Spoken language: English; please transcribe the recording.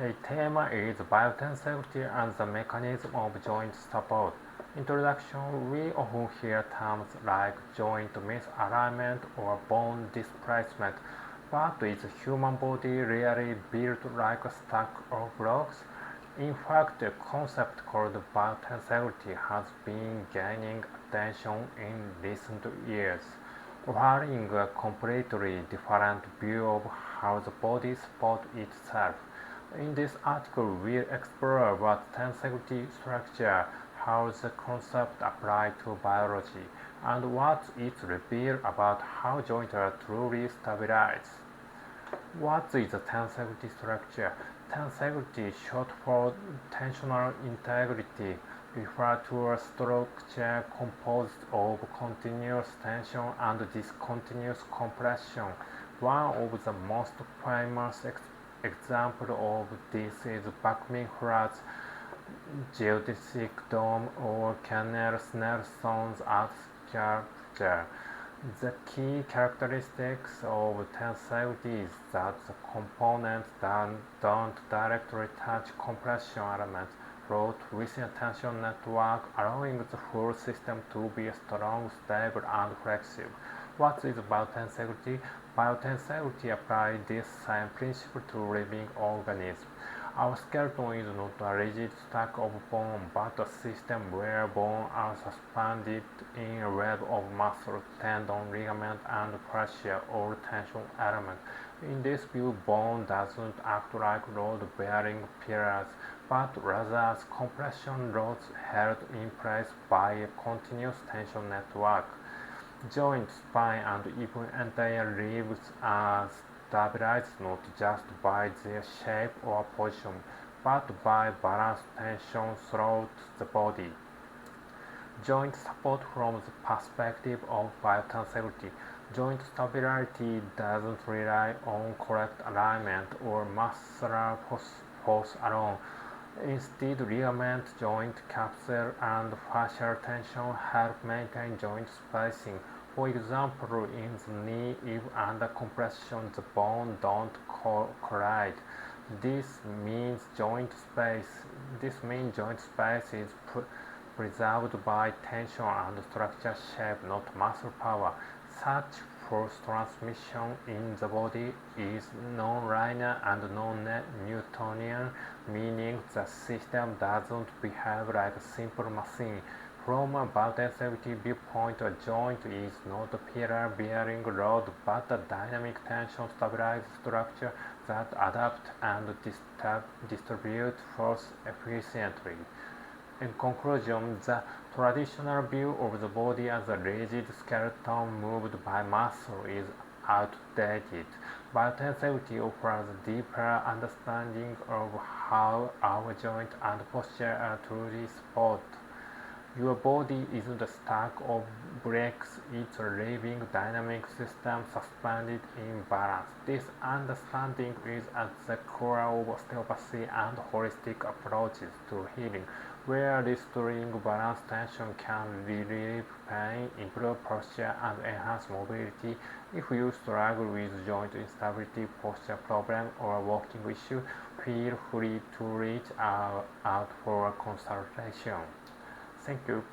Today's theme is Biotensegrity and the mechanism of joint support. Introduction: we often hear terms like joint misalignment or bone displacement, but is the human body really built like a stack of blocks? In fact, a concept called biotensegrity has been gaining attention in recent years, offering a completely different view of how the body supports itself. In this article, we'll explore what tensegrity structure, how the concept applies to biology, and what it reveals about how joints are truly stabilized. What is a tensegrity structure? Tensegrity, short for tensional integrity, refers to a structure composed of continuous tension and discontinuous compression. One of the most famous examples of this is Buckminster's geodesic dome or Kenneth-Nelson's earth sculpture. The key characteristics of tensegrity is that the components don't directly touch compression elements float within a tension network, allowing the whole system to be strong, stable, and flexible. What is biotensegrity? Biotensegrity applies this same principle to living organisms. Our skeleton is not a rigid stack of bone, but a system where bones are suspended in a web of muscle, tendon, ligament, and fascia, all tension elements. In this view, bone doesn't act like load-bearing pillars, but rather as compression rods held in place by a continuous tension network. Joints, spine, and even entire ribs are stabilized not just by their shape or position, but by balanced tension throughout the body. Joint support from the perspective of biotensegrity. Joint stability doesn't rely on correct alignment or muscular force alone. Instead, ligament, joint capsule, and fascial tension help maintain joint spacing. For example, in the knee, if under compression, the bones don't collide. This means joint space is preserved by tension and structure shape, not muscle power. Such force transmission in the body is non-linear and non-Newtonian, meaning the system doesn't behave like a simple machine. From a biotensegrity viewpoint, a joint is not a pillar-bearing rod, but a dynamic tension-stabilized structure that adapts and distributes force efficiently. In conclusion, the traditional view of the body as a rigid skeleton moved by muscle is outdated. Biotensegrity offers a deeper understanding of how our joints and posture are truly supported. Your body isn't a stack of bricks, it's a living, dynamic system suspended in balance. This understanding is at the core of osteopathy and holistic approaches to healing, where restoring balanced tension can relieve pain, improve posture, and enhance mobility. If you struggle with joint instability, posture problem, or walking issue, feel free to reach out for a consultation. Thank you.